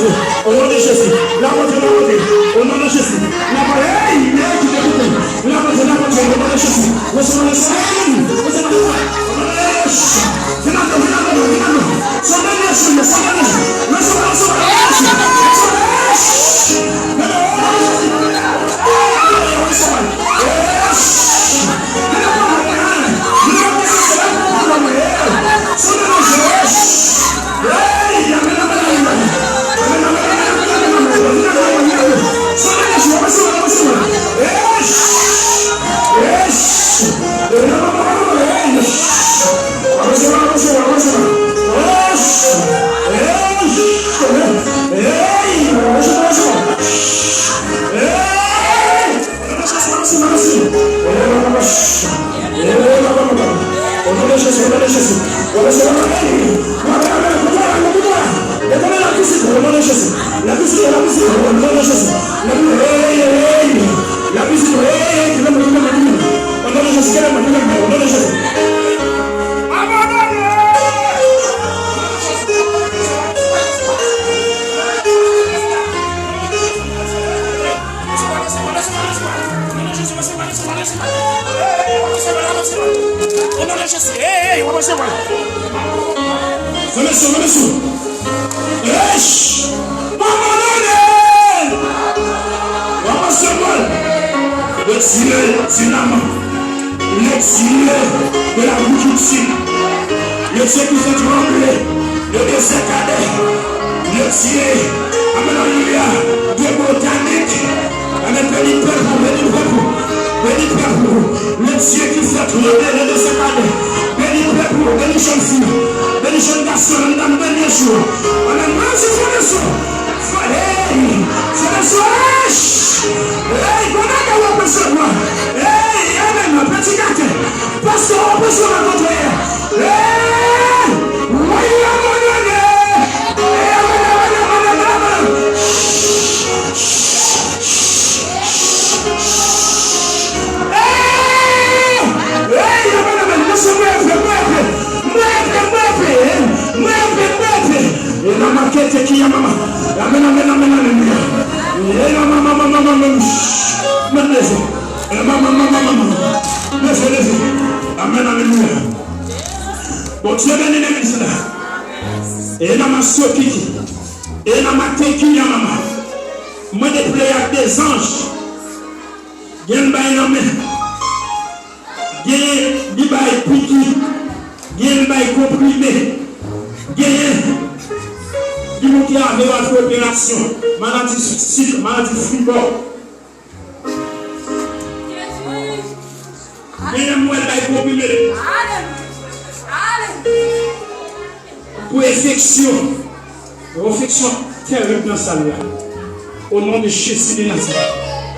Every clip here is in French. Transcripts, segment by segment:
Dieu, au nom de Jésus, la bonté, au nom de Jésus, la bonté, la bonté, au nom de Jésus, recevez le soleil, recevez le soleil, au nom de Jésus de Nazareth,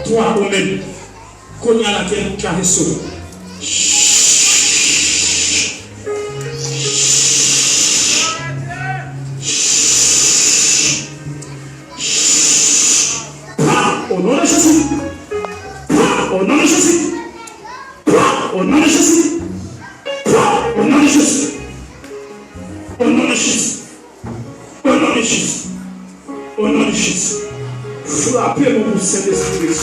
toi, même, qu'on y a la terre caressée. Au nom de Jésus, au nom de Jésus, au nom de Jésus, au nom de Jésus, au nom de Jésus, au nom de Jésus, au nom de Jésus. Frappez-moi pour Saint-Esprit.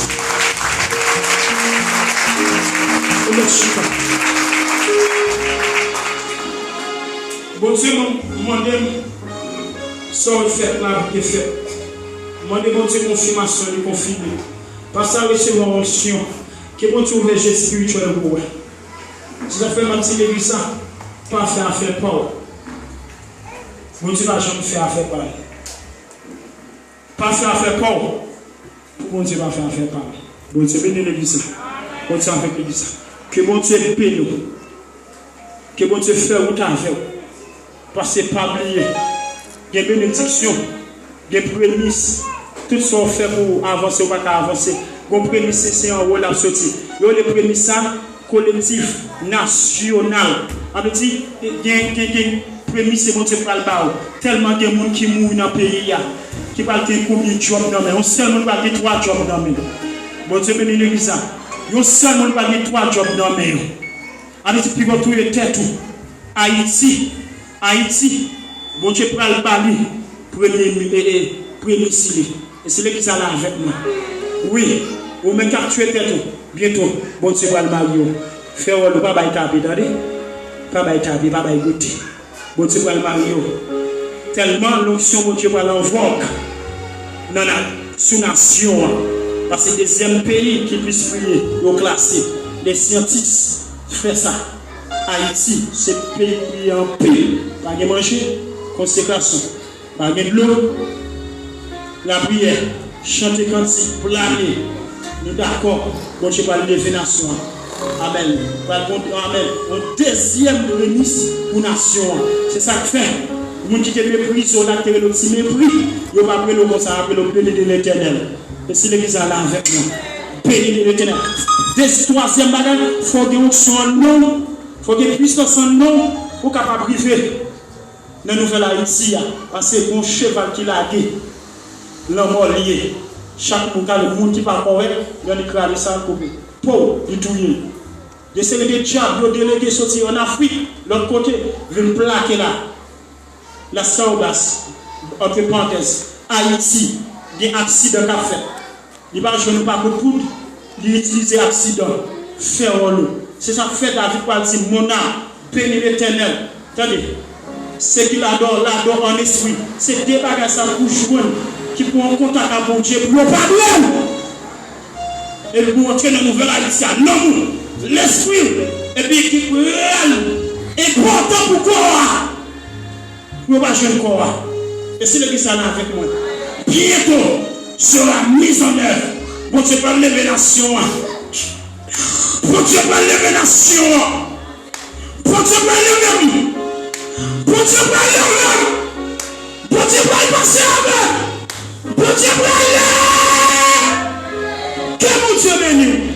Bon Dieu, moi, ça fait là, qui est fait. Moi, bon Dieu, confirmation, de confirmer. Parce que recevoir une onction, que bon Dieu ouvre les spirituels pour vous. Si ça fait ma petite église, pas faire affaire par. Bon Dieu va jamais faire affaire par. Pas faire affaire par. Bon Dieu va faire affaire par. Bon Dieu bénit l'église. Bon Dieu avec l'église. Que bon Dieu bénisse. Que bon Dieu fait route avec. Parce que pas oublier. Il y a des bénédictions, des prémices. Tout ce qu'on fait pour avancer ou pas avancer. Les prémices, c'est en haut la sortie. Les prémices collectif, national. On dit, il y a des prémices, c'est bon Dieu pour le bas. Tellement de gens qui mourent dans le pays. Qui parlent de combien de jobs dans le monde. On seulement parle de 3 jobs dans le monde. Bon Dieu bénit l'église. On seulement parle de 3 jobs dans le monde. On dit, puis vous trouvez tête tout. Haïti. Bon Dieu pour le bas. prémissile. Et c'est là qui ça là avec moi. Oui, ou même capturer tête bientôt, bon Dieu va le marier. Faire le pas bail taper, attendez. Pas bail taper, pas bail goûter. Bon Dieu va le marier. Tellement l'onction bon Dieu va l'envoyer. Non, non, sous nation. Parce que deuxième pays qui puisse prier, au classé. Les scientifiques font ça. Haïti, c'est le pays qui est en paix. Pas de manger, consécration. Pas de l'eau. La prière, chanter cantique, blâmer. Nous d'accord, bon Dieu va lever nation. Amen. Amen. Une deuxième remise pour nation. C'est ça que fait. Les gens qui te méprisent, on a tiré le petit mépris. Ils vont appeler le mot ça, appeler le béni de l'éternel. Et si l'église est là avec nous, béni de l'éternel. Troisième bagage, il faut que son nom, il faut que puissance son nom pour capable priver. Dans la nouvelle Haïti, parce que mon cheval qui l'a dit, l'homme lié. Chaque monde qui va correct, il y a des crânes sans couper. Pour, il touille. Des séries de diables délégués sortir en Afrique, l'autre côté, viennent plaquer là. La Saoubas, entre parenthèses, Haïti, des accidents qu'a fait. Il va jouer pas pour poudre, il utilise accident, faire-le. C'est ça fait David pour dire, mon âme, béni l'éternel. Attendez, ce qu'il adore, l'adore en esprit. C'est des bagages ça pour jouer, qui prend contact avec mon Dieu, pour ne pas douer. Et pour montrer la nouvelle Haïti, non, l'esprit, et puis qui est réel, important pour quoi? Nous ne pas jouer corps. Et si l'église est là avec moi, bientôt sera mise en œuvre. Bon Dieu va lever la nation. Bon Dieu va lever la nation. Bon Dieu va lever. Bon Dieu va lever. Bon Dieu va passer avec. Bon Dieu va lever. Que mon Dieu bénisse.